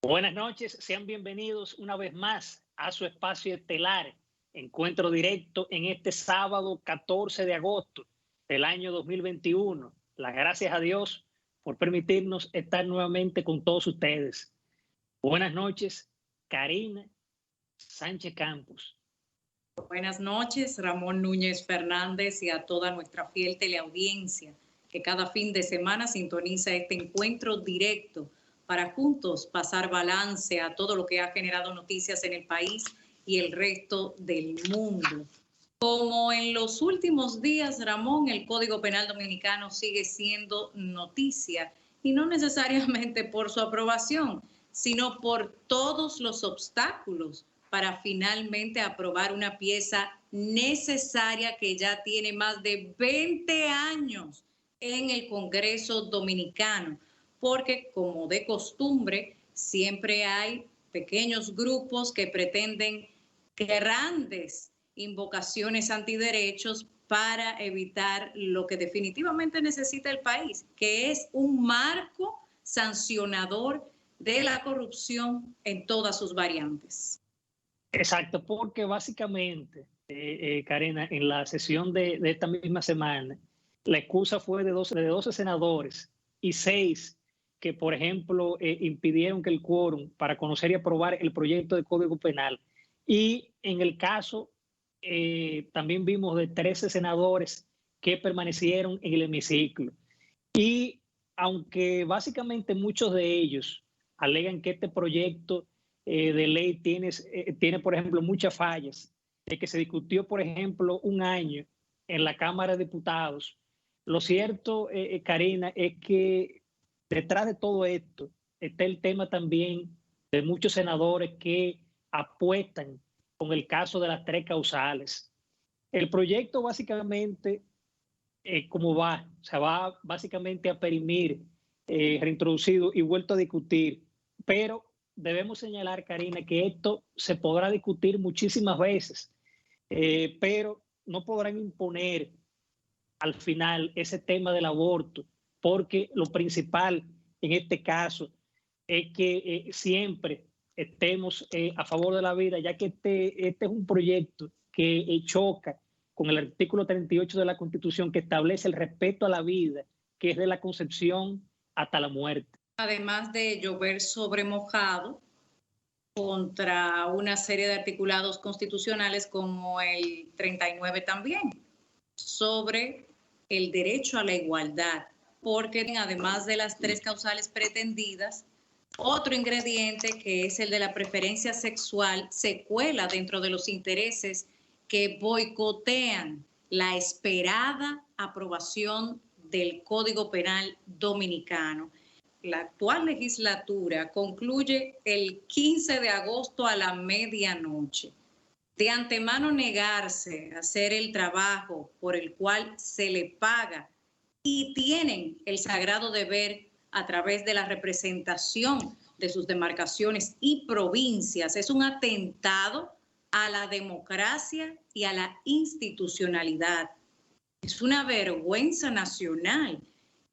Buenas noches, sean bienvenidos una vez más a su espacio estelar, encuentro directo en este sábado 14 de agosto del año 2021. Las gracias a Dios por permitirnos estar nuevamente con todos ustedes. Buenas noches, Karina Sánchez Campos. Buenas noches, Ramón Núñez Fernández, y a toda nuestra fiel teleaudiencia que cada fin de semana sintoniza este encuentro directo para juntos pasar balance a todo lo que ha generado noticias en el país y el resto del mundo. Como en los últimos días, Ramón, el Código Penal Dominicano sigue siendo noticia, y no necesariamente por su aprobación, sino por todos los obstáculos para finalmente aprobar una pieza necesaria que ya tiene más de 20 años en el Congreso Dominicano, porque como de costumbre siempre hay pequeños grupos que pretenden grandes invocaciones antiderechos para evitar lo que definitivamente necesita el país, que es un marco sancionador de la corrupción en todas sus variantes. Exacto, porque básicamente, Karina, en la sesión de esta misma semana, la excusa fue de 12 senadores y 6 que, por ejemplo, impidieron que el quórum para conocer y aprobar el proyecto de Código Penal. Y en el caso, también vimos de 13 senadores que permanecieron en el hemiciclo. Y aunque básicamente muchos de ellos alegan que este proyecto de ley tiene, por ejemplo, muchas fallas, de que se discutió, por ejemplo, un año en la Cámara de Diputados. Lo cierto, Karina, es que detrás de todo esto está el tema también de muchos senadores que apuestan con el caso de las 3 causales. El proyecto básicamente, como va, se va básicamente a perimir, reintroducido y vuelto a discutir, pero debemos señalar, Karina, que esto se podrá discutir muchísimas veces, pero no podrán imponer al final ese tema del aborto, porque lo principal en este caso es que siempre estemos a favor de la vida, ya que este es un proyecto que choca con el artículo 38 de la Constitución, que establece el respeto a la vida, que es de la concepción hasta la muerte. Además de llover sobre mojado contra una serie de articulados constitucionales como el 39 también, sobre el derecho a la igualdad, porque además de las 3 causales pretendidas, otro ingrediente, que es el de la preferencia sexual, se cuela dentro de los intereses que boicotean la esperada aprobación del Código Penal Dominicano. La actual legislatura concluye el 15 de agosto a la medianoche. De antemano negarse a hacer el trabajo por el cual se le paga y tienen el sagrado deber a través de la representación de sus demarcaciones y provincias es un atentado a la democracia y a la institucionalidad. Es una vergüenza nacional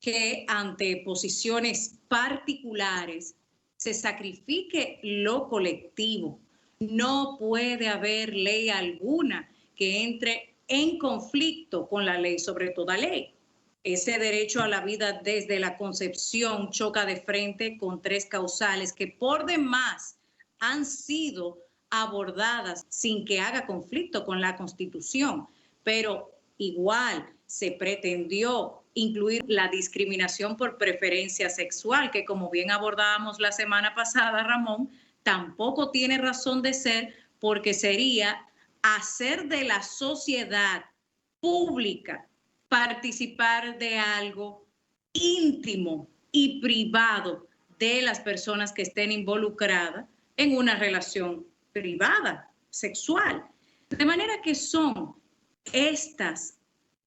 que ante posiciones particulares se sacrifique lo colectivo. No puede haber ley alguna que entre en conflicto con la ley sobre toda ley. Ese derecho a la vida desde la concepción choca de frente con 3 causales que por demás han sido abordadas sin que haga conflicto con la Constitución, pero igual se pretendió incluir la discriminación por preferencia sexual, que como bien abordábamos la semana pasada, Ramón, tampoco tiene razón de ser, porque sería hacer de la sociedad pública participar de algo íntimo y privado de las personas que estén involucradas en una relación privada, sexual. De manera que son estas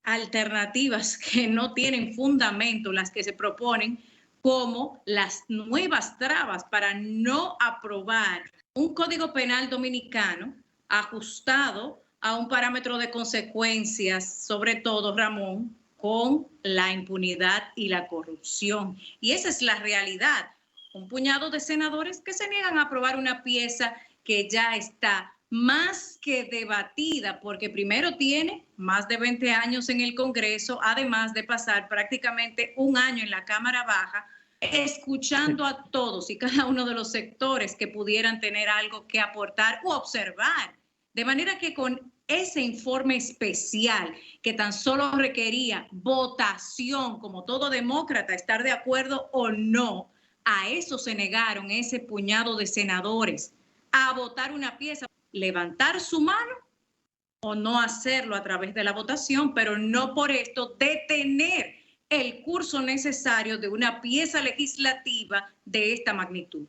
alternativas que no tienen fundamento las que se proponen como las nuevas trabas para no aprobar un Código Penal Dominicano ajustado a un parámetro de consecuencias, sobre todo, Ramón, con la impunidad y la corrupción. Y esa es la realidad. un puñado de senadores que se niegan a aprobar una pieza que ya está más que debatida, porque primero tiene más de 20 años en el Congreso, además de pasar prácticamente un año en la Cámara Baja, escuchando a todos y cada uno de los sectores que pudieran tener algo que aportar u observar. De manera que con ese informe especial que tan solo requería votación, como todo demócrata, estar de acuerdo o no, a eso se negaron ese puñado de senadores a votar una pieza, levantar su mano o no hacerlo a través de la votación, pero no por esto detener el curso necesario de una pieza legislativa de esta magnitud.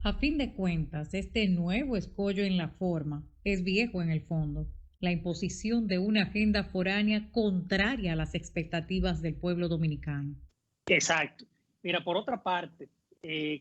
A fin de cuentas, este nuevo escollo en la forma es viejo en el fondo. La imposición de una agenda foránea contraria a las expectativas del pueblo dominicano. Exacto. Mira, por otra parte,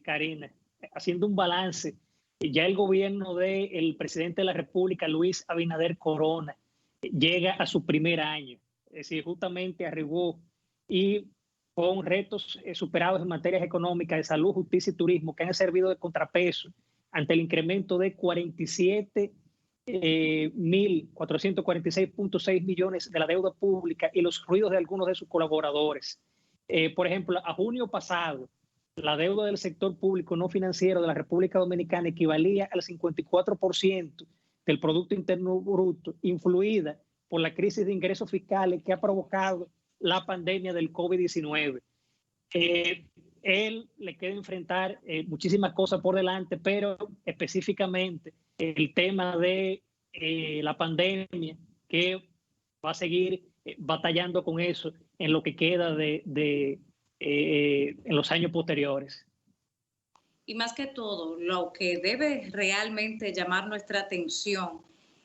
Karina, haciendo un balance, ya el gobierno del presidente de la República, Luis Abinader Corona, llega a su primer año. Es decir, justamente arribó y con retos superados en materias económicas, de salud, justicia y turismo, que han servido de contrapeso ante el incremento de 47.446.6 millones de la deuda pública y los ruidos de algunos de sus colaboradores. Por ejemplo, a junio pasado, la deuda del sector público no financiero de la República Dominicana equivalía al 54% del Producto Interno Bruto, influida por la crisis de ingresos fiscales que ha provocado la pandemia del COVID-19. Él le queda enfrentar muchísimas cosas por delante, pero específicamente el tema de la pandemia, que va a seguir batallando con eso en lo que queda en los años posteriores. Y más que todo, lo que debe realmente llamar nuestra atención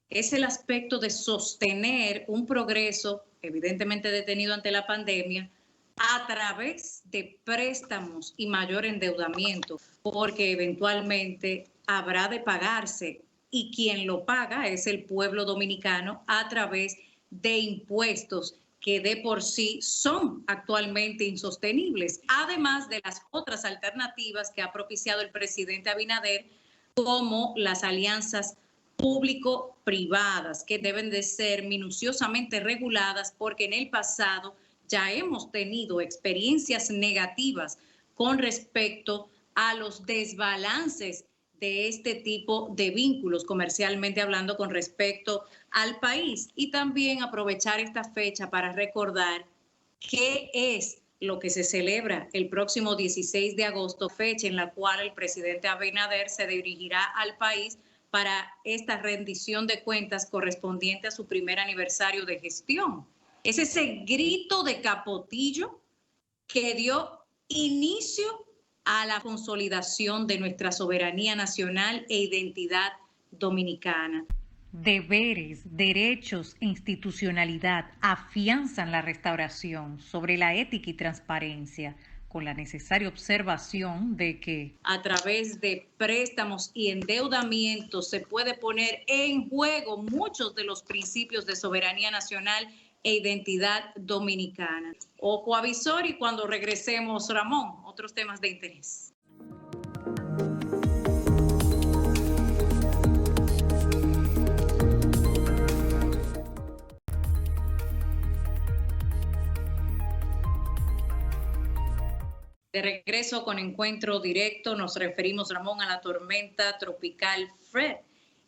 es el aspecto de sostener un progreso, evidentemente detenido ante la pandemia, a través de préstamos y mayor endeudamiento, porque eventualmente habrá de pagarse y quien lo paga es el pueblo dominicano a través de impuestos que de por sí son actualmente insostenibles, además de las otras alternativas que ha propiciado el presidente Abinader, como las alianzas público-privadas, que deben de ser minuciosamente reguladas, porque en el pasado ya hemos tenido experiencias negativas con respecto a los desbalances de este tipo de vínculos, comercialmente hablando, con respecto al país. Y también aprovechar esta fecha para recordar qué es lo que se celebra el próximo 16 de agosto, fecha en la cual el presidente Abinader se dirigirá al país para esta rendición de cuentas correspondiente a su primer aniversario de gestión. Es ese grito de capotillo que dio inicio a la consolidación de nuestra soberanía nacional e identidad dominicana. Deberes, derechos e institucionalidad afianzan la restauración sobre la ética y transparencia, con la necesaria observación de que a través de préstamos y endeudamientos se puede poner en juego muchos de los principios de soberanía nacional e identidad dominicana. Ojo avisor, y cuando regresemos, Ramón, otros temas de interés. De regreso con Encuentro Directo, nos referimos, Ramón, a la tormenta tropical Fred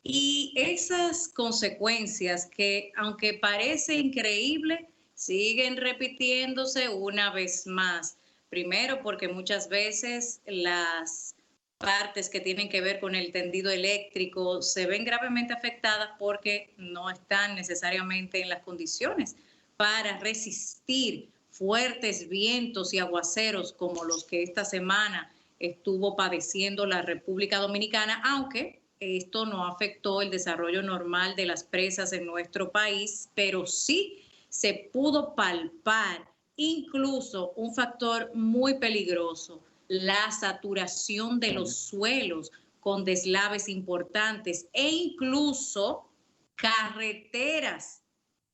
y esas consecuencias que, aunque parece increíble, siguen repitiéndose una vez más. Primero, porque muchas veces las partes que tienen que ver con el tendido eléctrico se ven gravemente afectadas porque no están necesariamente en las condiciones para resistir fuertes vientos y aguaceros como los que esta semana estuvo padeciendo la República Dominicana, aunque esto no afectó el desarrollo normal de las presas en nuestro país, pero sí se pudo palpar incluso un factor muy peligroso, la saturación de los suelos con deslaves importantes e incluso carreteras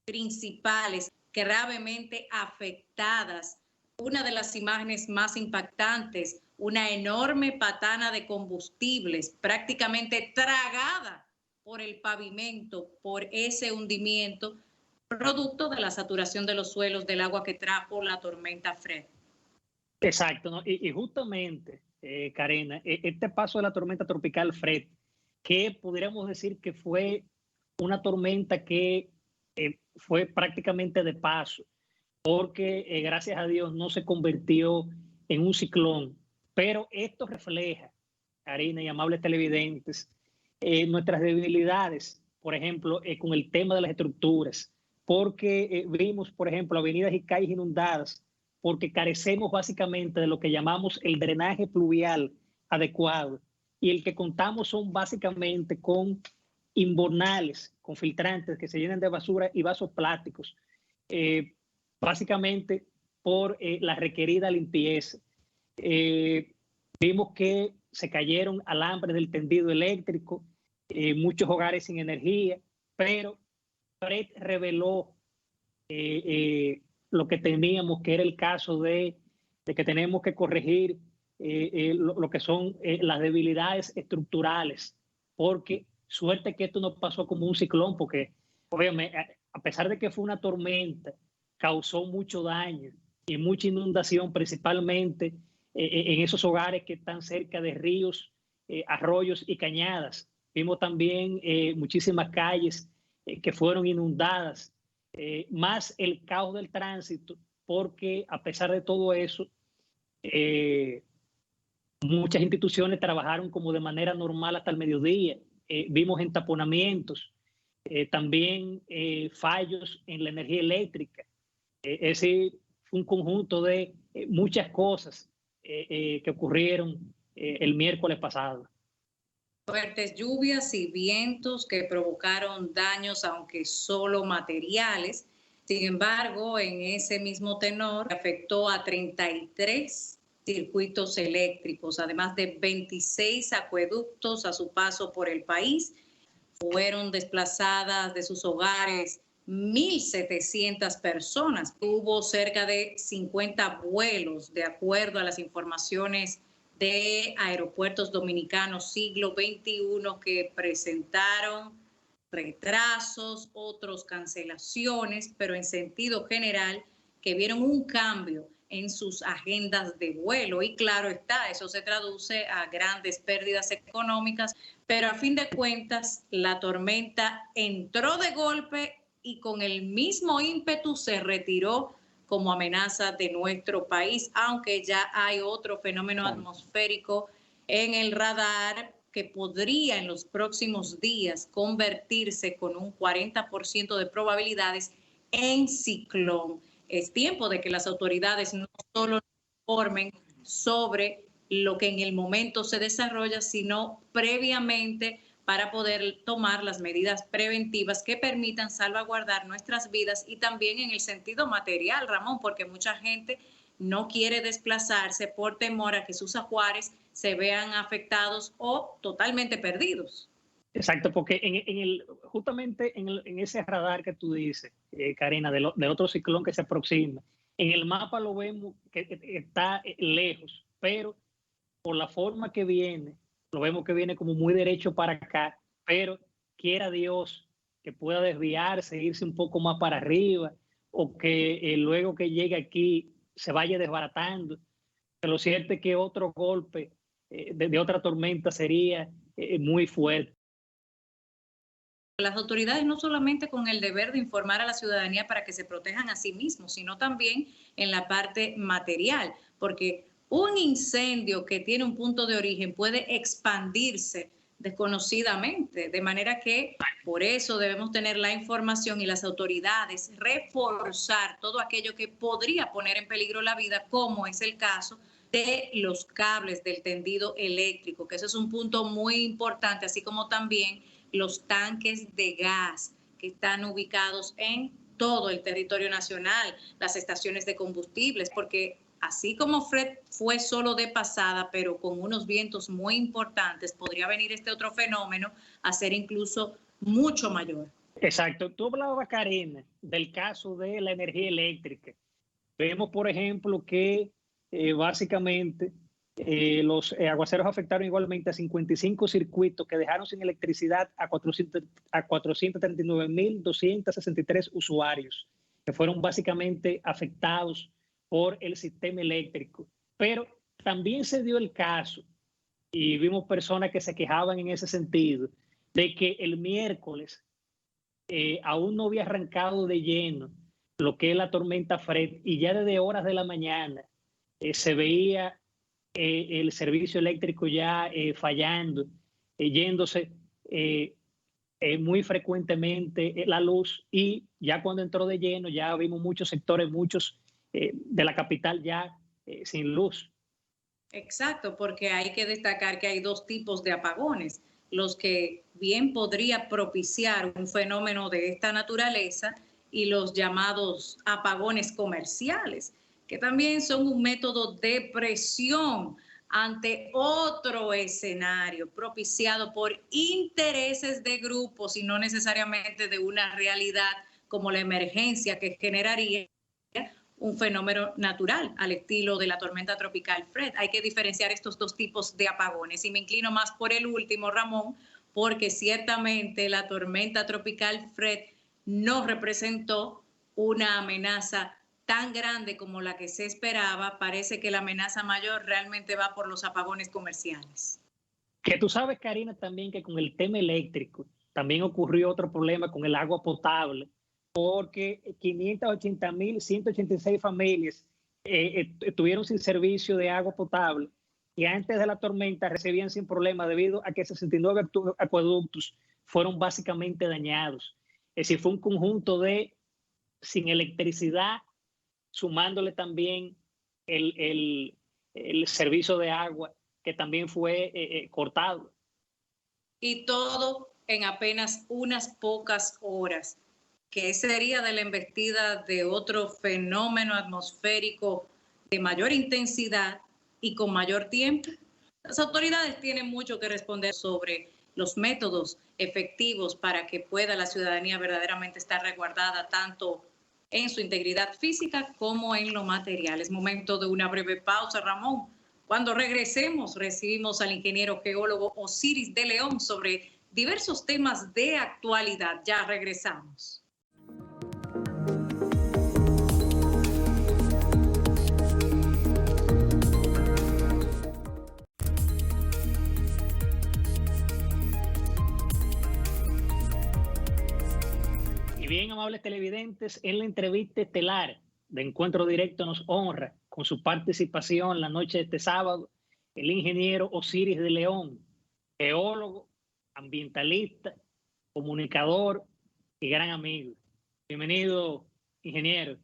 principales gravemente afectadas una de las imágenes más impactantes, una enorme patana de combustibles prácticamente tragada por el pavimento, por ese hundimiento, producto de la saturación de los suelos del agua que trajo la tormenta Fred. Exacto, ¿no? Y justamente, Karina, este paso de la tormenta tropical Fred, que pudiéramos decir que fue una tormenta que fue prácticamente de paso, porque gracias a Dios no se convirtió en un ciclón, pero esto refleja, Karina y amables televidentes, nuestras debilidades, por ejemplo, con el tema de las estructuras, porque vimos, por ejemplo, avenidas y calles inundadas, porque carecemos básicamente de lo que llamamos el drenaje pluvial adecuado, y el que contamos son básicamente con invernales, con filtrantes que se llenan de basura y vasos plásticos, básicamente por la requerida limpieza. Vimos que se cayeron alambres del tendido eléctrico, muchos hogares sin energía, pero Fred reveló lo que temíamos, que era el caso de que tenemos que corregir lo que son las debilidades estructurales, porque suerte que esto no pasó como un ciclón, porque obviamente, a pesar de que fue una tormenta, causó mucho daño y mucha inundación, principalmente en esos hogares que están cerca de ríos, arroyos y cañadas. Vimos también muchísimas calles que fueron inundadas, más el caos del tránsito, porque a pesar de todo eso, muchas instituciones trabajaron como de manera normal hasta el mediodía. Vimos entaponamientos, también fallos en la energía eléctrica. Es decir, fue un conjunto de muchas cosas que ocurrieron el miércoles pasado. Fuertes lluvias y vientos que provocaron daños, aunque solo materiales. Sin embargo, en ese mismo tenor, afectó a 33 circuitos eléctricos, además de 26 acueductos a su paso por el país. Fueron desplazadas de sus hogares 1.700 personas. Hubo cerca de 50 vuelos, de acuerdo a las informaciones de Aeropuertos Dominicanos Siglo XXI, que presentaron retrasos, otros cancelaciones, pero en sentido general que vieron un cambio en sus agendas de vuelo. Y claro está, eso se traduce a grandes pérdidas económicas, pero a fin de cuentas la tormenta entró de golpe y con el mismo ímpetu se retiró como amenaza de nuestro país, aunque ya hay otro fenómeno atmosférico en el radar que podría en los próximos días convertirse con un 40% de probabilidades en ciclón. Es tiempo de que las autoridades no solo informen sobre lo que en el momento se desarrolla, sino previamente para poder tomar las medidas preventivas que permitan salvaguardar nuestras vidas y también en el sentido material, Ramón, porque mucha gente no quiere desplazarse por temor a que sus ajuares se vean afectados o totalmente perdidos. Exacto, porque justamente en ese radar que tú dices, Karina, del otro ciclón que se aproxima, en el mapa lo vemos que está lejos, pero por la forma que viene, lo vemos que viene como muy derecho para acá, pero quiera Dios que pueda desviarse, irse un poco más para arriba, o que luego que llegue aquí se vaya desbaratando. Pero lo cierto es que otro golpe de otra tormenta sería muy fuerte. Las autoridades no solamente con el deber de informar a la ciudadanía para que se protejan a sí mismos, sino también en la parte material, porque un incendio que tiene un punto de origen puede expandirse desconocidamente, de manera que por eso debemos tener la información y las autoridades reforzar todo aquello que podría poner en peligro la vida, como es el caso de los cables del tendido eléctrico, que ese es un punto muy importante, así como también los tanques de gas que están ubicados en todo el territorio nacional, las estaciones de combustibles, porque así como Fred fue solo de pasada, pero con unos vientos muy importantes, podría venir este otro fenómeno a ser incluso mucho mayor. Exacto. Tú hablabas, Karina, del caso de la energía eléctrica. Vemos, por ejemplo, que básicamente los aguaceros afectaron igualmente a 55 circuitos que dejaron sin electricidad a 439.263 usuarios, que fueron básicamente afectados por el sistema eléctrico. Pero también se dio el caso, y vimos personas que se quejaban en ese sentido, de que el miércoles aún no había arrancado de lleno lo que es la tormenta Fred, y ya desde horas de la mañana se veía el servicio eléctrico ya fallando, yéndose muy frecuentemente la luz, y ya cuando entró de lleno ya vimos muchos sectores, muchos de la capital ya sin luz. Exacto, porque hay que destacar que hay dos tipos de apagones, los que bien podría propiciar un fenómeno de esta naturaleza y los llamados apagones comerciales, que también son un método de presión ante otro escenario propiciado por intereses de grupos y no necesariamente de una realidad como la emergencia que generaría un fenómeno natural al estilo de la tormenta tropical Fred. Hay que diferenciar estos dos tipos de apagones y me inclino más por el último, Ramón, porque ciertamente la tormenta tropical Fred no representó una amenaza tan grande como la que se esperaba. Parece que la amenaza mayor realmente va por los apagones comerciales. Que tú sabes, Karina, también que con el tema eléctrico también ocurrió otro problema con el agua potable, porque 580.186 familias estuvieron sin servicio de agua potable, y antes de la tormenta recibían sin problema debido a que 69 acueductos fueron básicamente dañados. Es decir, fue un conjunto de sin electricidad, sumándole también el servicio de agua que también fue cortado. Y todo en apenas unas pocas horas. ¿Qué sería de la embestida de otro fenómeno atmosférico de mayor intensidad y con mayor tiempo? Las autoridades tienen mucho que responder sobre los métodos efectivos para que pueda la ciudadanía verdaderamente estar resguardada tanto en su integridad física como en lo material. Es momento de una breve pausa, Ramón. Cuando regresemos, recibimos al ingeniero geólogo Osiris de León sobre diversos temas de actualidad. Ya regresamos. Y bien, amables televidentes, en la entrevista estelar de Encuentro Directo nos honra con su participación la noche de este sábado el ingeniero Osiris de León, geólogo, ambientalista, comunicador y gran amigo. Bienvenido, ingeniero.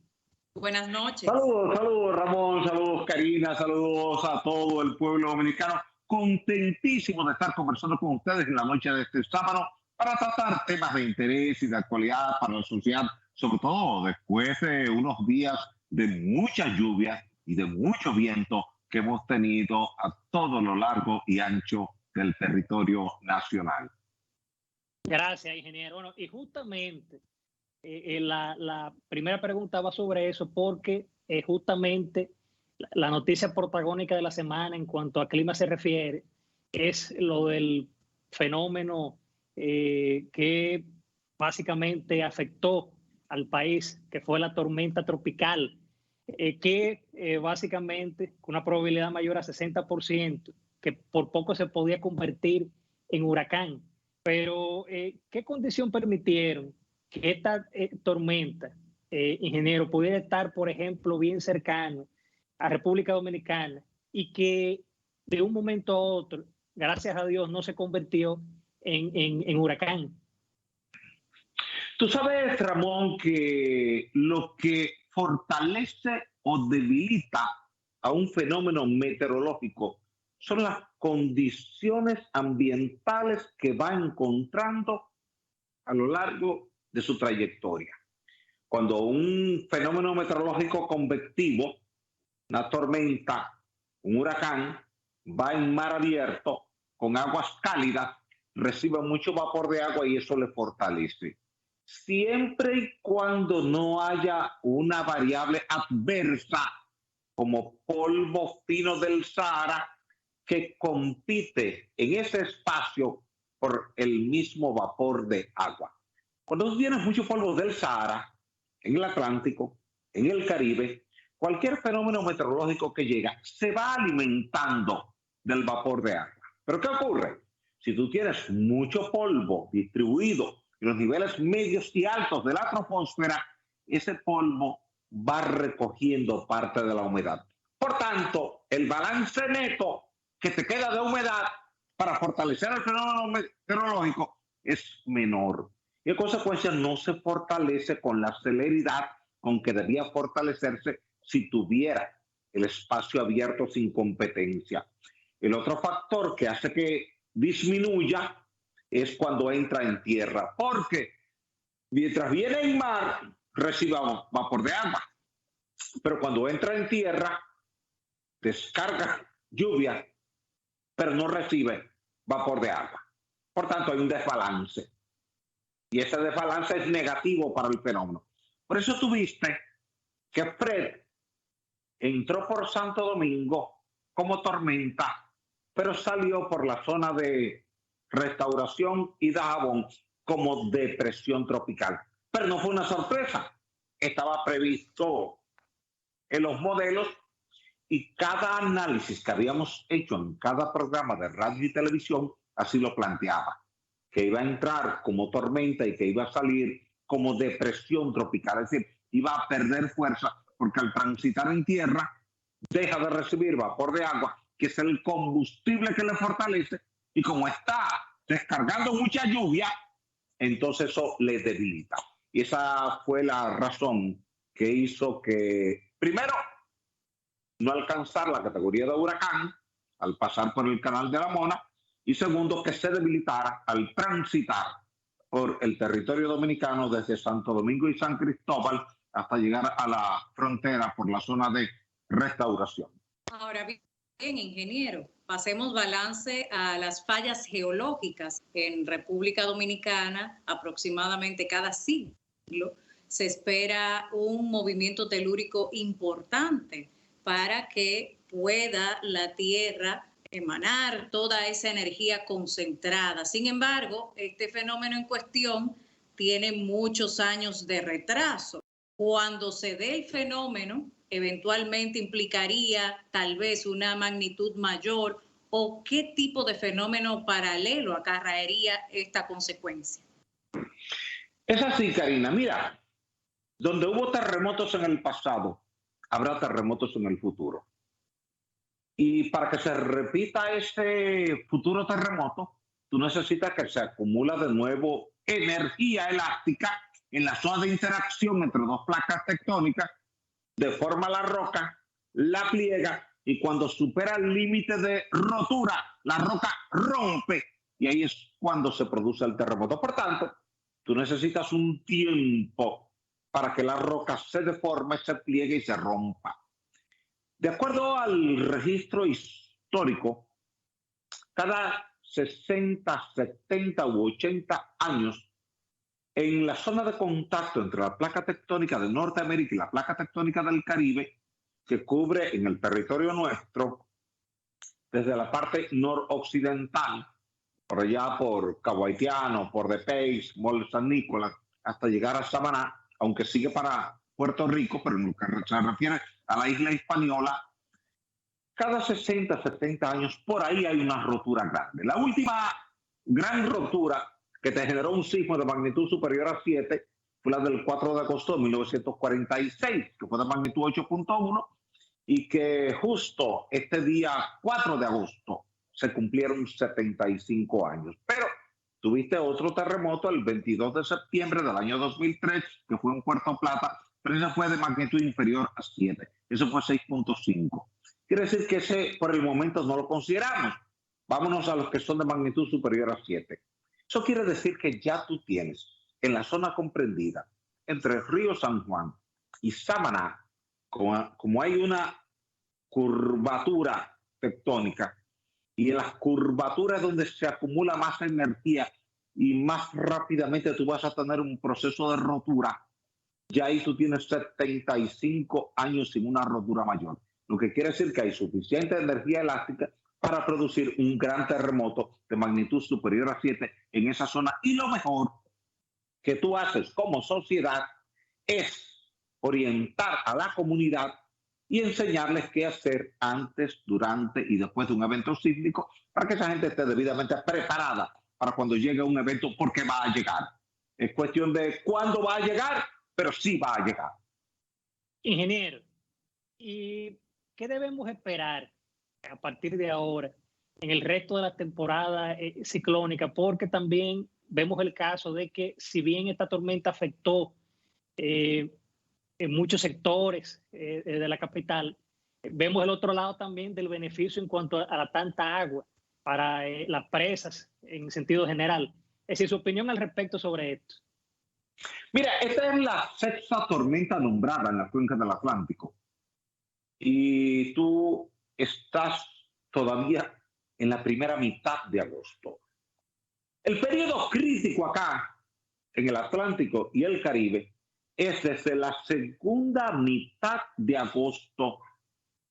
Buenas noches. Saludos Ramón, saludos Karina, saludos a todo el pueblo dominicano. Contentísimo de estar conversando con ustedes en la noche de este sábado para tratar temas de interés y de actualidad para la sociedad, sobre todo después de unos días de mucha lluvia y de mucho viento que hemos tenido a todo lo largo y ancho del territorio nacional. Gracias, ingeniero. Bueno, y justamente la primera pregunta va sobre eso, porque justamente la noticia protagónica de la semana en cuanto a clima se refiere es lo del fenómeno que básicamente afectó al país, que fue la tormenta tropical, que básicamente con una probabilidad mayor a 60%, que por poco se podía convertir en huracán. Pero, ¿qué condición permitieron que esta tormenta, ingeniero, pudiera estar, por ejemplo, bien cercano a República Dominicana y que de un momento a otro, gracias a Dios, no se convirtió en huracán? Tú sabes, Ramón, que lo que fortalece o debilita a un fenómeno meteorológico son las condiciones ambientales que va encontrando a lo largo de su trayectoria. Cuando un fenómeno meteorológico convectivo, una tormenta, un huracán, va en mar abierto con aguas cálidas, recibe mucho vapor de agua y eso le fortalece. siempre y cuando no haya una variable adversa como polvo fino del Sahara que compite en ese espacio por el mismo vapor de agua. Cuando tienes mucho polvo del Sahara, en el Atlántico, en el Caribe, cualquier fenómeno meteorológico que llega se va alimentando del vapor de agua. ¿Pero qué ocurre? Si tú tienes mucho polvo distribuido en los niveles medios y altos de la troposfera, ese polvo va recogiendo parte de la humedad. Por tanto, el balance neto que te queda de humedad para fortalecer el fenómeno meteorológico es menor. Y en consecuencia no se fortalece con la celeridad con que debía fortalecerse si tuviera el espacio abierto sin competencia. El otro factor que hace que disminuya es cuando entra en tierra, porque mientras viene en mar recibe vapor de agua, pero cuando entra en tierra descarga lluvia, pero no recibe vapor de agua. Por tanto, hay un desbalance. Y ese desbalance es negativo para el fenómeno. Por eso tuviste que Fred entró por Santo Domingo como tormenta, pero salió por la zona de Restauración y Dajabón como depresión tropical. Pero no fue una sorpresa. Estaba previsto en los modelos y cada análisis que habíamos hecho en cada programa de radio y televisión así lo planteaba, que iba a entrar como tormenta y que iba a salir como depresión tropical, es decir, iba a perder fuerza porque al transitar en tierra deja de recibir vapor de agua, que es el combustible que le fortalece, y como está descargando mucha lluvia, entonces eso le debilita. Y esa fue la razón que hizo que, primero, no alcanzar la categoría de huracán al pasar por el canal de la Mona, y segundo, que se debilitara al transitar por el territorio dominicano desde Santo Domingo y San Cristóbal hasta llegar a la frontera por la zona de Restauración. Ahora bien, ingeniero, pasemos balance a las fallas geológicas. En República Dominicana, aproximadamente cada siglo, se espera un movimiento telúrico importante para que pueda la Tierra emanar toda esa energía concentrada. Sin embargo, este fenómeno en cuestión tiene muchos años de retraso. Cuando se dé el fenómeno, eventualmente implicaría tal vez una magnitud mayor, o qué tipo de fenómeno paralelo acarrearía esta consecuencia. Es así, Karina. Mira, donde hubo terremotos en el pasado, habrá terremotos en el futuro. Y para que se repita ese futuro terremoto, tú necesitas que se acumula de nuevo energía elástica en la zona de interacción entre dos placas tectónicas, deforma la roca, la pliega, y cuando supera el límite de rotura, la roca rompe, y ahí es cuando se produce el terremoto. Por tanto, tú necesitas un tiempo para que la roca se deforme, se pliegue y se rompa. De acuerdo al registro histórico, cada 60, 70 u 80 años, en la zona de contacto entre la placa tectónica de Norteamérica y la placa tectónica del Caribe, que cubre en el territorio nuestro, desde la parte noroccidental, por allá por Cabo Haitiano, por De Peix, Mole San Nicolás, hasta llegar a Samaná, aunque sigue para Puerto Rico, pero en lo que se refiere a la isla Hispaniola, cada 60, 70 años, por ahí hay una rotura grande. La última gran rotura que te generó un sismo de magnitud superior a 7 fue la del 4 de agosto de 1946, que fue de magnitud 8.1, y que justo este día 4 de agosto se cumplieron 75 años. Pero tuviste otro terremoto el 22 de septiembre del año 2003, que fue en Puerto Plata, pero ese fue de magnitud inferior a 7. Eso fue 6.5. Quiere decir que ese por el momento no lo consideramos. Vámonos a los que son de magnitud superior a 7. Eso quiere decir que ya tú tienes en la zona comprendida entre el río San Juan y Samaná, como hay una curvatura tectónica, y en las curvaturas donde se acumula más energía y más rápidamente tú vas a tener un proceso de rotura. Ya ahí tú tienes 75 años sin una rotura mayor, lo que quiere decir que hay suficiente energía elástica para producir un gran terremoto de magnitud superior a 7 en esa zona. Y lo mejor que tú haces como sociedad es orientar a la comunidad y enseñarles qué hacer antes, durante y después de un evento sísmico para que esa gente esté debidamente preparada para cuando llegue un evento, porque va a llegar. Es cuestión de cuándo va a llegar, pero sí va a llegar. Ingeniero, ¿y qué debemos esperar a partir de ahora en el resto de la temporada ciclónica? Porque también vemos el caso de que si bien esta tormenta afectó en muchos sectores de la capital, vemos el otro lado también del beneficio en cuanto a la tanta agua para las presas en sentido general. Es decir, su opinión al respecto sobre esto. Mira, esta es la sexta tormenta nombrada en la cuenca del Atlántico y tú estás todavía en la primera mitad de agosto. El periodo crítico acá en el Atlántico y el Caribe es desde la segunda mitad de agosto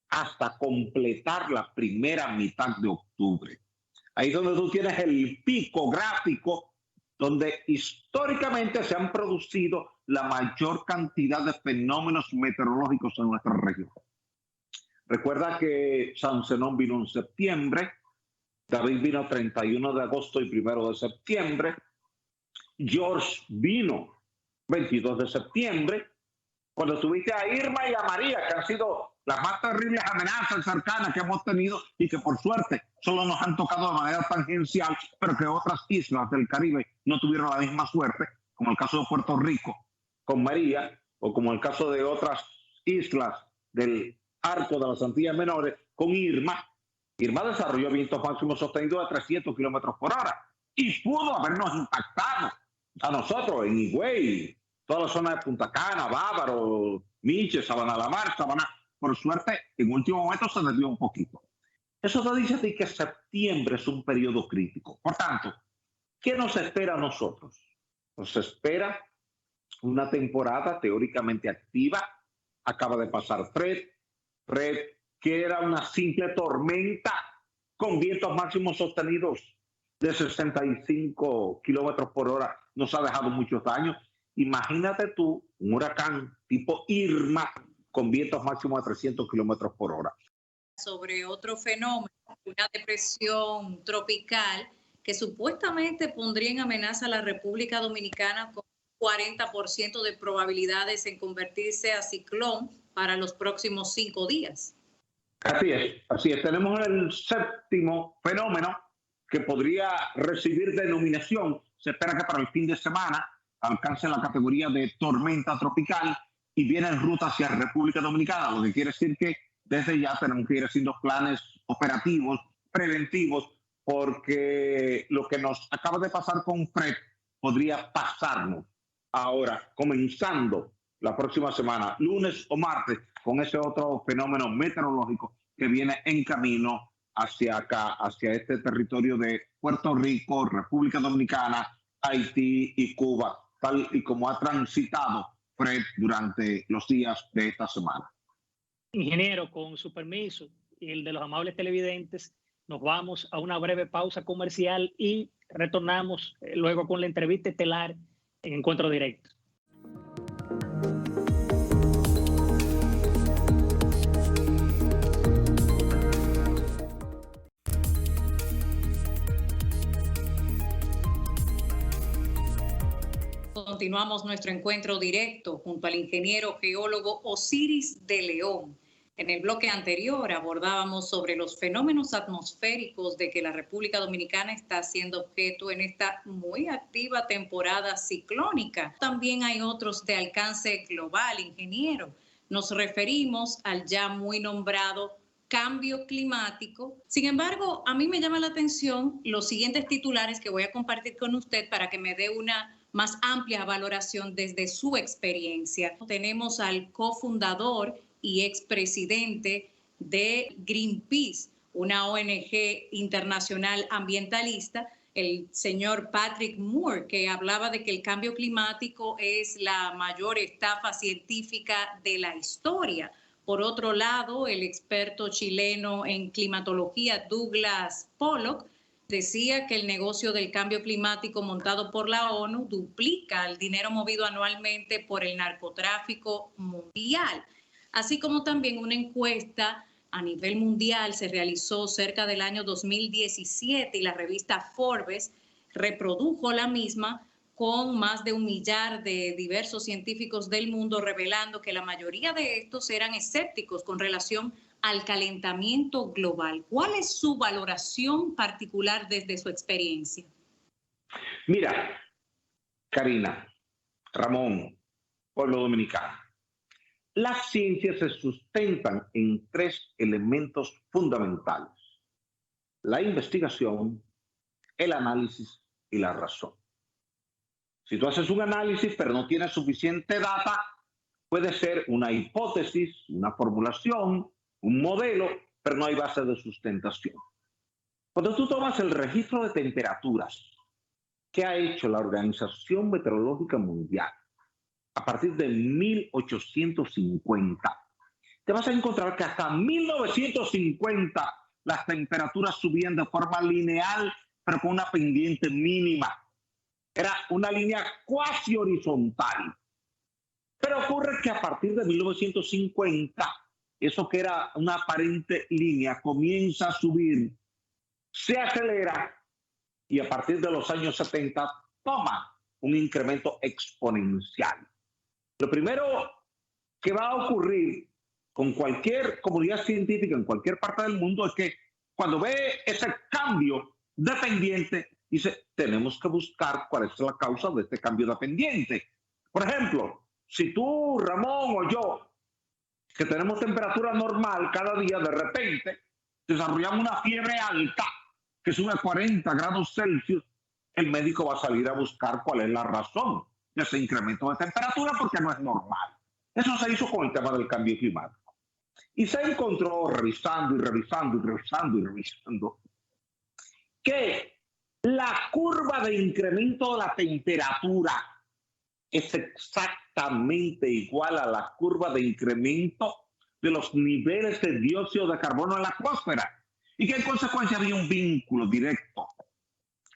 hasta completar la primera mitad de octubre. Ahí es donde tú tienes el pico gráfico, donde históricamente se han producido la mayor cantidad de fenómenos meteorológicos en nuestra región. Recuerda que San Zenón vino en septiembre, David vino 31 de agosto y 1 de septiembre, George vino 22 de septiembre, cuando tuviste a Irma y a María, que han sido las más terribles amenazas cercanas que hemos tenido y que por suerte solo nos han tocado de manera tangencial, pero que otras islas del Caribe no tuvieron la misma suerte, como el caso de Puerto Rico con María, o como el caso de otras islas del arco de las Antillas Menores con Irma. Irma desarrolló vientos máximos sostenidos de 300 kilómetros por hora y pudo habernos impactado a nosotros en Higüey, toda la zona de Punta Cana, Bávaro, Miche, Sabana la Mar, Sabana. Por suerte, en último momento se desvió un poquito. Eso te dice a ti que septiembre es un periodo crítico. Por tanto, ¿qué nos espera a nosotros? Nos espera una temporada teóricamente activa. Acaba de pasar Fred, que era una simple tormenta con vientos máximos sostenidos de 65 kilómetros por hora. Nos ha dejado muchos daños. Imagínate tú un huracán tipo Irma con vientos máximos de 300 kilómetros por hora. Sobre otro fenómeno, una depresión tropical que supuestamente pondría en amenaza a la República Dominicana con 40% de probabilidades en convertirse a ciclón para los próximos 5 días. Así es. Tenemos el séptimo fenómeno que podría recibir denominación. Se espera que para el fin de semana alcance la categoría de tormenta tropical y viene en ruta hacia República Dominicana, lo que quiere decir que desde ya tenemos que ir haciendo planes operativos, preventivos, porque lo que nos acaba de pasar con Fred podría pasarnos ahora, comenzando la próxima semana, lunes o martes, con ese otro fenómeno meteorológico que viene en camino hacia acá, hacia este territorio de Puerto Rico, República Dominicana, Haití y Cuba, tal y como ha transitado Fred durante los días de esta semana. Ingeniero, con su permiso y el de los amables televidentes, nos vamos a una breve pausa comercial y retornamos luego con la entrevista estelar en Encuentro Directo. Continuamos nuestro encuentro directo junto al ingeniero geólogo Osiris de León. En el bloque anterior abordábamos sobre los fenómenos atmosféricos de que la República Dominicana está siendo objeto en esta muy activa temporada ciclónica. También hay otros de alcance global, ingeniero. Nos referimos al ya muy nombrado cambio climático. Sin embargo, a mí me llama la atención los siguientes titulares que voy a compartir con usted para que me dé una más amplia valoración desde su experiencia. Tenemos al cofundador y expresidente de Greenpeace, una ONG internacional ambientalista el señor Patrick Moore, que hablaba de que el cambio climático es la mayor estafa científica de la historia. Por otro lado, el experto chileno en climatología Douglas Pollock decía que el negocio del cambio climático montado por la ONU duplica el dinero movido anualmente por el narcotráfico mundial, así como también una encuesta a nivel mundial se realizó cerca del año 2017 y la revista Forbes reprodujo la misma con más de 1 millar de diversos científicos del mundo, revelando que la mayoría de estos eran escépticos con relación al calentamiento global. ¿Cuál es su valoración particular desde su experiencia? Mira, Karina, Ramón, pueblo dominicano, las ciencias se sustentan en 3 elementos fundamentales: la investigación, el análisis y la razón. Si tú haces un análisis pero no tienes suficiente data, puede ser una hipótesis, una formulación, un modelo, pero no hay base de sustentación. Cuando tú tomas el registro de temperaturas que ha hecho la Organización Meteorológica Mundial a partir de 1850, te vas a encontrar que hasta 1950 las temperaturas subían de forma lineal, pero con una pendiente mínima. Era una línea cuasi horizontal. Pero ocurre que a partir de 1950, eso que era una aparente línea comienza a subir, se acelera y a partir de los años 70 toma un incremento exponencial. Lo primero que va a ocurrir con cualquier comunidad científica en cualquier parte del mundo es que cuando ve ese cambio de pendiente, dice, tenemos que buscar cuál es la causa de este cambio de pendiente. Por ejemplo, si tú, Ramón o yo, que tenemos temperatura normal cada día, de repente desarrollamos una fiebre alta que sube a 40 grados Celsius, el médico va a salir a buscar cuál es la razón de ese incremento de temperatura porque no es normal. Eso se hizo con el tema del cambio climático. Y se encontró revisando que la curva de incremento de la temperatura es exactamente igual a la curva de incremento de los niveles de dióxido de carbono en la atmósfera. Y que en consecuencia había un vínculo directo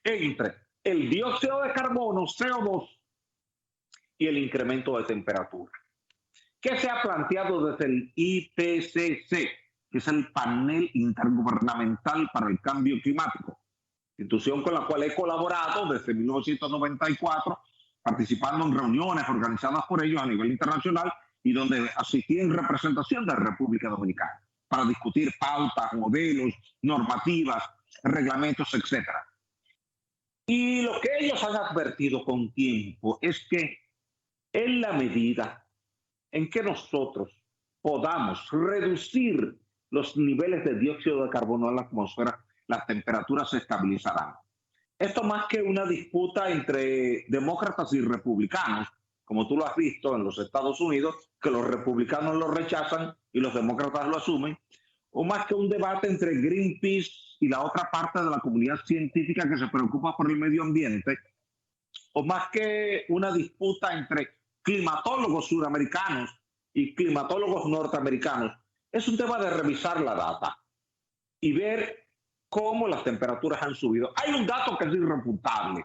entre el dióxido de carbono, CO2, y el incremento de temperatura. ¿Qué se ha planteado desde el IPCC, que es el Panel Intergubernamental para el Cambio Climático, institución con la cual he colaborado desde 1994, participando en reuniones organizadas por ellos a nivel internacional y donde asistí en representación de la República Dominicana para discutir pautas, modelos, normativas, reglamentos, etc. Y lo que ellos han advertido con tiempo es que en la medida en que nosotros podamos reducir los niveles de dióxido de carbono en la atmósfera, las temperaturas se estabilizarán. Esto más que una disputa entre demócratas y republicanos, como tú lo has visto en los Estados Unidos, que los republicanos lo rechazan y los demócratas lo asumen, o más que un debate entre Greenpeace y la otra parte de la comunidad científica que se preocupa por el medio ambiente, o más que una disputa entre climatólogos suramericanos y climatólogos norteamericanos. Es un tema de revisar la data y ver cómo las temperaturas han subido. Hay un dato que es irrefutable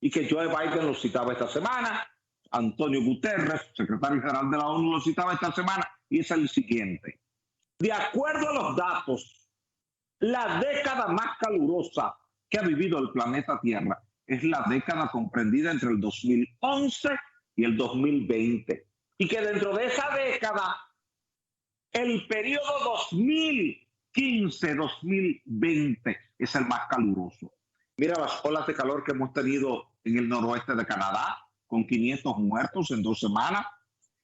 y que Joe Biden lo citaba esta semana, Antonio Guterres, secretario general de la ONU, lo citaba esta semana, y es el siguiente. De acuerdo a los datos, la década más calurosa que ha vivido el planeta Tierra es la década comprendida entre el 2011 y el 2020. Y que dentro de esa década, el periodo 2015-2020 es el más caluroso. Mira las olas de calor que hemos tenido en el noroeste de Canadá, con 500 muertos en 2 semanas.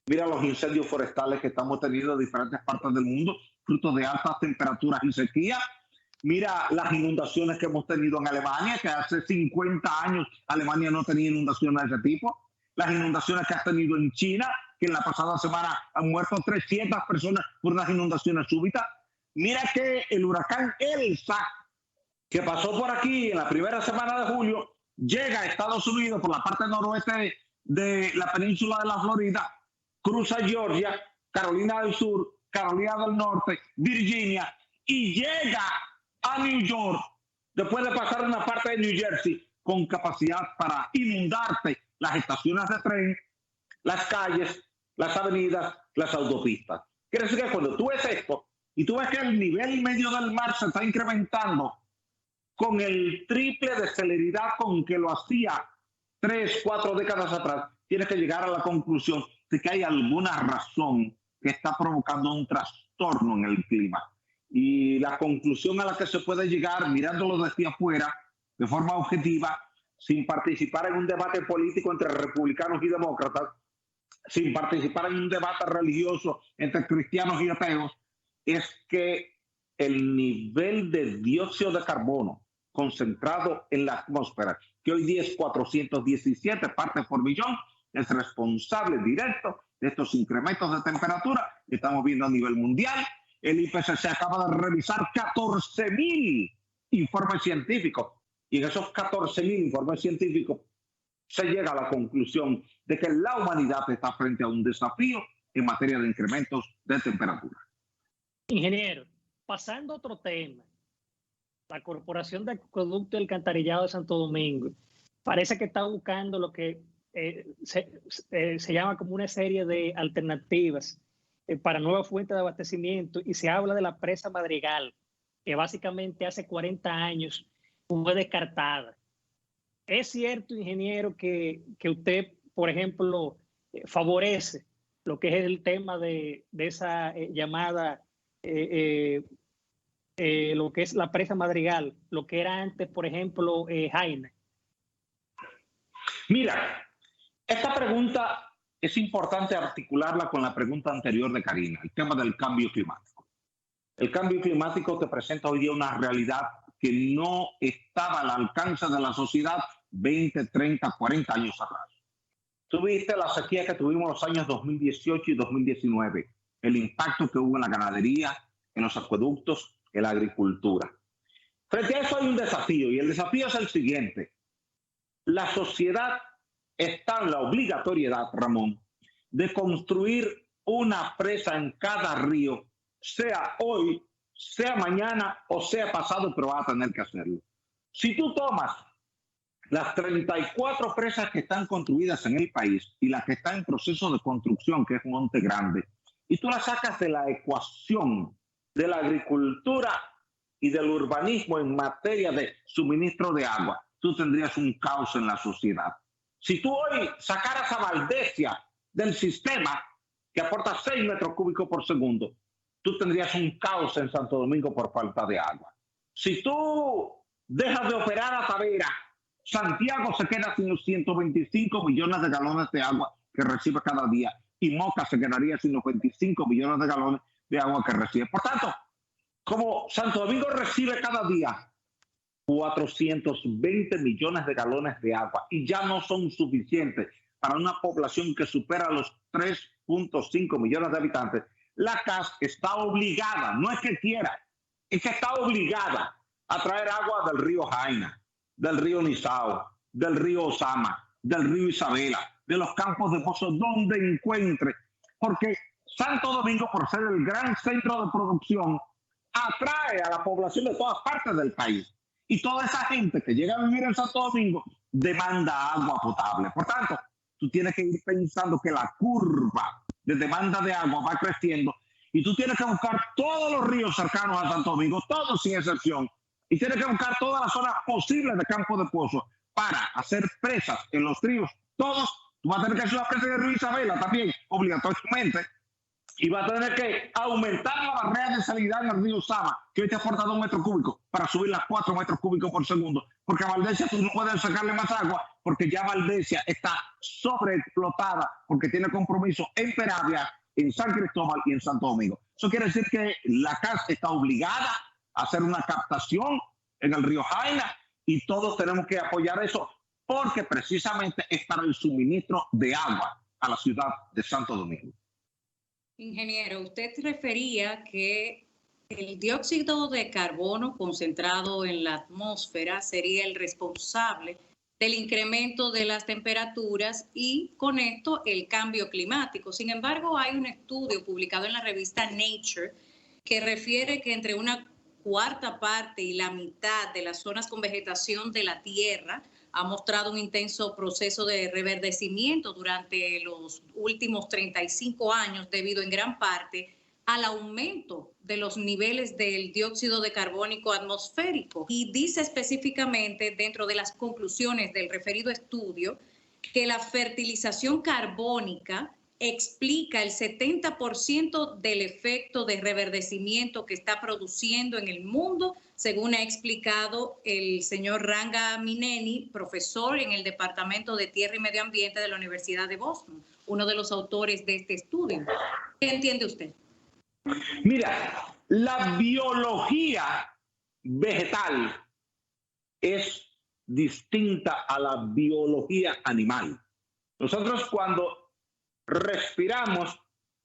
Mira los incendios forestales que estamos teniendo en diferentes partes del mundo, fruto de altas temperaturas y sequía. Mira las inundaciones que hemos tenido en Alemania, que hace 50 años Alemania no tenía inundaciones de ese tipo. Las inundaciones que has tenido en China, que en la pasada semana han muerto 300 personas por unas inundaciones súbitas. Mira que el huracán Elsa, que pasó por aquí en la primera semana de julio, llega a Estados Unidos por la parte noroeste de la península de la Florida, cruza Georgia, Carolina del Sur, Carolina del Norte, Virginia, y llega a New York, después de pasar una parte de New Jersey, con capacidad para inundarte las estaciones de tren, las calles, las avenidas, las autopistas. Quiere decir que cuando tú ves esto, y tú ves que el nivel medio del mar se está incrementando con el triple de celeridad con que lo hacía 3, 4 décadas atrás, tienes que llegar a la conclusión de que hay alguna razón que está provocando un trastorno en el clima. Y la conclusión a la que se puede llegar, mirándolo desde afuera, de forma objetiva, sin participar en un debate político entre republicanos y demócratas, sin participar en un debate religioso entre cristianos y ateos, es que el nivel de dióxido de carbono concentrado en la atmósfera, que hoy día es 417 partes por millón, es responsable directo de estos incrementos de temperatura que estamos viendo a nivel mundial. El IPCC acaba de revisar 14.000 informes científicos, y en esos 14.000 informes científicos se llega a la conclusión de que la humanidad está frente a un desafío en materia de incrementos de temperatura. Ingeniero, pasando a otro tema, la Corporación de Acueducto y Alcantarillado de Santo Domingo parece que está buscando lo que se llama como una serie de alternativas para nuevas fuentes de abastecimiento, y se habla de la presa Madrigal, que básicamente hace 40 años fue descartada. ¿Es cierto, ingeniero, que usted, por ejemplo, favorece lo que es el tema de esa llamada, lo que es la presa Madrigal, lo que era antes, por ejemplo, Jaina? Mira, esta pregunta es importante articularla con la pregunta anterior de Karina, el tema del cambio climático. El cambio climático te presenta hoy día una realidad que no estaba al alcance de la sociedad 20, 30, 40 años atrás. Tuviste la sequía que tuvimos en los años 2018 y 2019, el impacto que hubo en la ganadería, en los acueductos, en la agricultura. Frente a eso hay un desafío, y el desafío es el siguiente. La sociedad está en la obligatoriedad, Ramón, de construir una presa en cada río, sea hoy, sea mañana o sea pasado, pero va a tener que hacerlo. Si tú tomas las 34 presas que están construidas en el país y las que están en proceso de construcción, que es Monte Grande, y tú las sacas de la ecuación de la agricultura y del urbanismo en materia de suministro de agua, tú tendrías un caos en la sociedad. Si tú hoy sacaras a Valdesia del sistema, que aporta 6 metros cúbicos por segundo, tú tendrías un caos en Santo Domingo por falta de agua. Si tú dejas de operar a Tavera, Santiago se queda sin los 125 millones de galones de agua que recibe cada día, y Moca se quedaría sin los 25 millones de galones de agua que recibe. Por tanto, como Santo Domingo recibe cada día 420 millones de galones de agua y ya no son suficientes para una población que supera los 3.5 millones de habitantes, la CAS está obligada, no es que quiera, es que está obligada a traer agua del río Jaina, del río Nizao, del río Osama, del río Isabela, de los campos de pozos, donde encuentre, porque Santo Domingo, por ser el gran centro de producción, atrae a la población de todas partes del país. Y toda esa gente que llega a vivir en Santo Domingo demanda agua potable. Por tanto, tú tienes que ir pensando que la curva de demanda de agua va creciendo, y tú tienes que buscar todos los ríos cercanos a Santo Domingo, todos sin excepción, y tienes que buscar todas las zonas posibles de campo de pozo para hacer presas en los ríos. Todos, tú vas a tener que hacer una presa de río Isabela también, obligatoriamente, y va a tener que aumentar la barrera de salinidad en el río Sama, que hoy te aporta 2 metros cúbicos, para subirla a 4 metros cúbicos por segundo, porque a Valdesia tú no puedes sacarle más agua, porque ya Valdesia está sobreexplotada, porque tiene compromiso en Peravia, en San Cristóbal y en Santo Domingo. Eso quiere decir que la CAS está obligada a hacer una captación en el río Jaina, y todos tenemos que apoyar eso, porque precisamente es para el suministro de agua a la ciudad de Santo Domingo. Ingeniero, usted refería que El dióxido de carbono concentrado en la atmósfera sería el responsable del incremento de las temperaturas y con esto el cambio climático. Sin embargo, hay un estudio publicado en la revista Nature que refiere que entre una cuarta parte y la mitad de las zonas con vegetación de la Tierra ha mostrado un intenso proceso de reverdecimiento durante los últimos 35 años debido en gran parte al aumento de los niveles del dióxido de carbono atmosférico. Y dice específicamente dentro de las conclusiones del referido estudio que la fertilización carbónica explica el 70% del efecto de reverdecimiento que está produciendo en el mundo, según ha explicado el señor Ranga Mineni, profesor en el Departamento de Tierra y Medio Ambiente de la Universidad de Boston, uno de los autores de este estudio. ¿Qué entiende usted? Mira, la biología vegetal es distinta a la biología animal. Nosotros cuando respiramos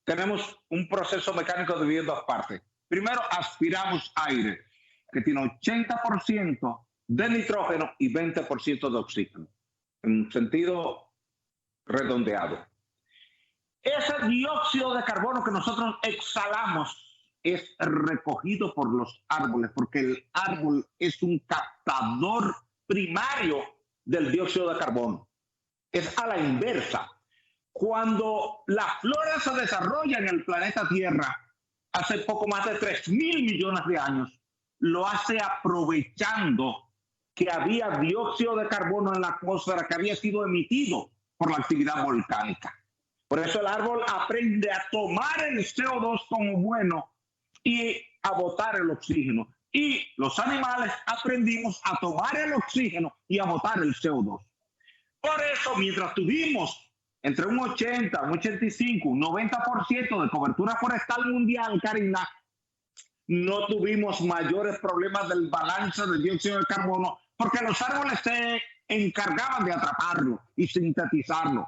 tenemos un proceso mecánico dividido en dos partes. Primero aspiramos aire, que tiene 80% de nitrógeno y 20% de oxígeno, en sentido redondeado. Ese dióxido de carbono que nosotros exhalamos es recogido por los árboles, porque el árbol es un captador primario del dióxido de carbono. Es a la inversa. Cuando la flora se desarrolla en el planeta Tierra, hace poco más de 3.000 millones de años, lo hace aprovechando que había dióxido de carbono en la atmósfera que había sido emitido por la actividad volcánica. Por eso el árbol aprende a tomar el CO2 como bueno y a botar el oxígeno. Y los animales aprendimos a tomar el oxígeno y a botar el CO2. Por eso, mientras tuvimos entre un 80, un 85, un 90% de cobertura forestal mundial, Karina, no tuvimos mayores problemas del balance de dióxido de carbono porque los árboles se encargaban de atraparlo y sintetizarlo.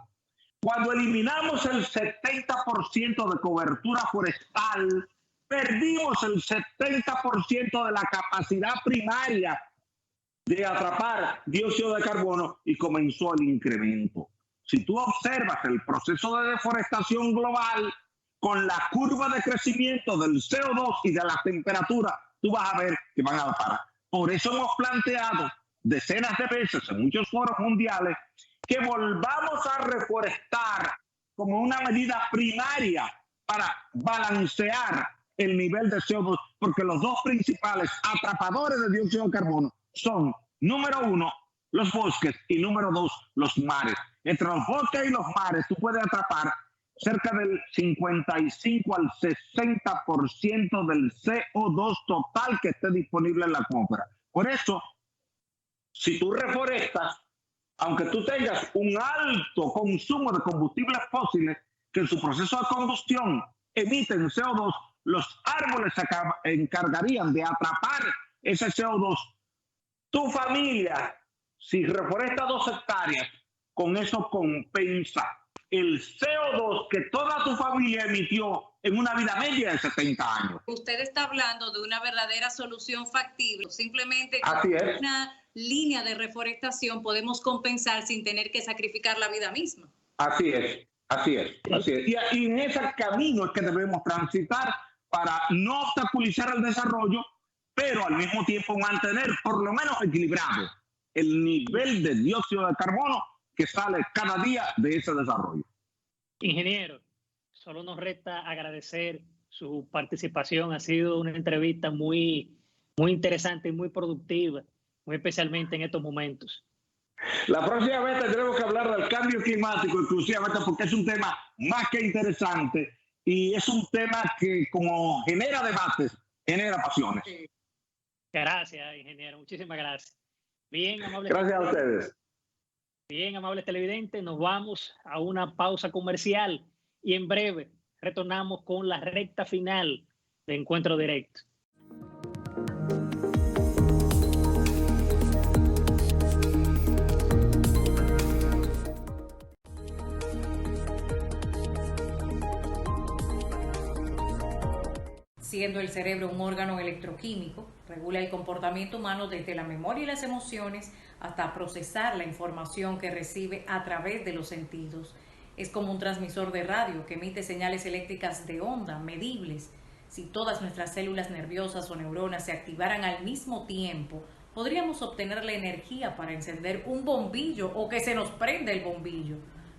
Cuando eliminamos el 70% de cobertura forestal, perdimos el 70% de la capacidad primaria de atrapar dióxido de carbono y comenzó el incremento. Si tú observas el proceso de deforestación global con la curva de crecimiento del CO2 y de la temperatura, tú vas a ver que van a la par. Por eso hemos planteado decenas de veces en muchos foros mundiales que volvamos a reforestar como una medida primaria para balancear el nivel de CO2, porque los dos principales atrapadores de dióxido de carbono son, número uno, los bosques y número dos, los mares. Entre los bosques y los mares tú puedes atrapar cerca del 55 al 60% del CO2 total que esté disponible en la atmósfera. Por eso, si tú reforestas, aunque tú tengas un alto consumo de combustibles fósiles que en su proceso de combustión emiten CO2, los árboles se encargarían de atrapar ese CO2. Tu familia, si reforesta 2 hectáreas, con eso compensa el CO2 que toda tu familia emitió en una vida media de 70 años. Usted está hablando de una verdadera solución factible. Simplemente Así con es. una línea de reforestación podemos compensar sin tener que sacrificar la vida misma. Así es, así es, así es. Y en ese camino es que debemos transitar para no obstaculizar el desarrollo, pero al mismo tiempo mantener por lo menos equilibrado el nivel de dióxido de carbono que sale cada día de ese desarrollo. Ingeniero, solo nos resta agradecer su participación. Ha sido una entrevista muy interesante y muy productiva, muy especialmente en estos momentos. La próxima vez tendremos que hablar del cambio climático, exclusivamente porque es un tema más que interesante y es un tema que, como genera debates, genera pasiones. Gracias, ingeniero. Muchísimas gracias. Bien, amable. Gracias a ustedes. Bien, amables televidentes, nos vamos a una pausa comercial y en breve retornamos con la recta final de Encuentro Directo. Siendo el cerebro un órgano electroquímico, regula el comportamiento humano desde la memoria y las emociones hasta procesar la información que recibe a través de los sentidos. Es como un transmisor de radio que emite señales eléctricas de onda medibles. Si todas nuestras células nerviosas o neuronas se activaran al mismo tiempo, podríamos obtener la energía para encender un bombillo o que se nos prenda el bombillo.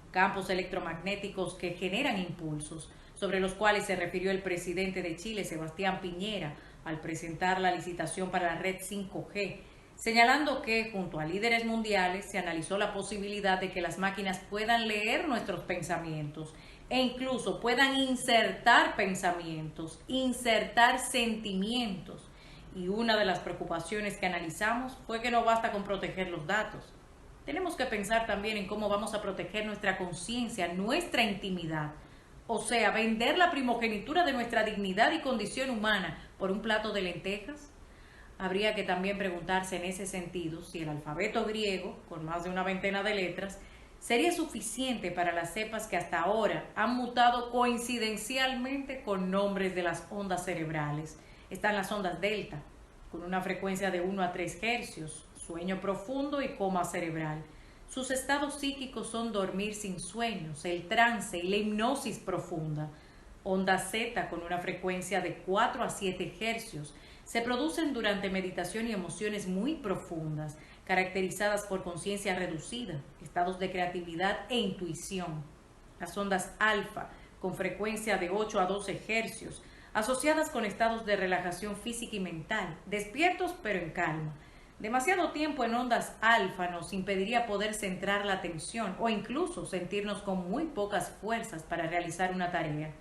Campos electromagnéticos que generan impulsos, sobre los cuales se refirió el presidente de Chile, Sebastián Piñera, al presentar la licitación para la red 5G, señalando que, junto a líderes mundiales, se analizó la posibilidad de que las máquinas puedan leer nuestros pensamientos e incluso puedan insertar pensamientos, insertar sentimientos. Y una de las preocupaciones que analizamos fue que no basta con proteger los datos. Tenemos que pensar también en cómo vamos a proteger nuestra conciencia, nuestra intimidad. O sea, vender la primogenitura de nuestra dignidad y condición humana por un plato de lentejas. Habría que también preguntarse en ese sentido si el alfabeto griego, con más de una veintena de letras, sería suficiente para las cepas que hasta ahora han mutado coincidencialmente con nombres de las ondas cerebrales. Están las ondas delta, con una frecuencia de 1 a 3 hercios, sueño profundo y coma cerebral. Sus estados psíquicos son dormir sin sueños, el trance y la hipnosis profunda. Onda Z, con una frecuencia de 4 a 7 hercios, se producen durante meditación y emociones muy profundas, caracterizadas por conciencia reducida, estados de creatividad e intuición. Las ondas alfa, con frecuencia de 8 a 12 hercios, asociadas con estados de relajación física y mental, despiertos pero en calma. Demasiado tiempo en ondas alfa nos impediría poder centrar la atención o incluso sentirnos con muy pocas fuerzas para realizar una tarea.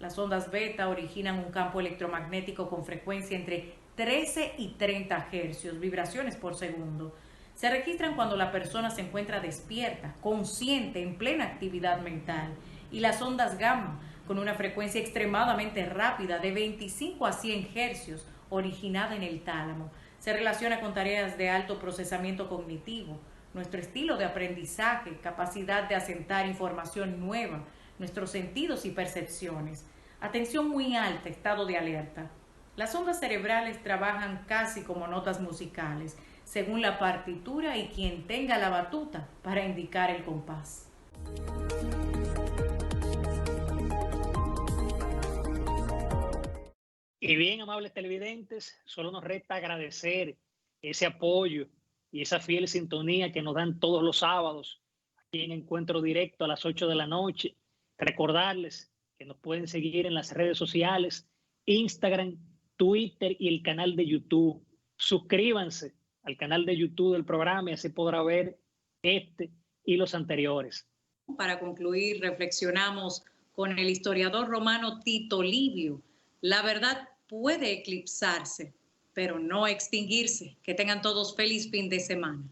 Las ondas beta originan un campo electromagnético con frecuencia entre 13 y 30 hercios, vibraciones por segundo. Se registran cuando la persona se encuentra despierta, consciente, en plena actividad mental. Y las ondas gamma, con una frecuencia extremadamente rápida de 25 a 100 hercios, originada en el tálamo, se relaciona con tareas de alto procesamiento cognitivo, nuestro estilo de aprendizaje, capacidad de asentar información nueva, nuestros sentidos y percepciones, atención muy alta, estado de alerta. Las ondas cerebrales trabajan casi como notas musicales, según la partitura y quien tenga la batuta para indicar el compás. Y bien, amables televidentes, solo nos resta agradecer ese apoyo y esa fiel sintonía que nos dan todos los sábados aquí en Encuentro Directo a las 8 de la noche. Recordarles que nos pueden seguir en las redes sociales, Instagram, Twitter y el canal de YouTube. Suscríbanse al canal de YouTube del programa y así podrá ver este y los anteriores. Para concluir, reflexionamos con el historiador romano Tito Livio. La verdad puede eclipsarse, pero no extinguirse. Que tengan todos feliz fin de semana.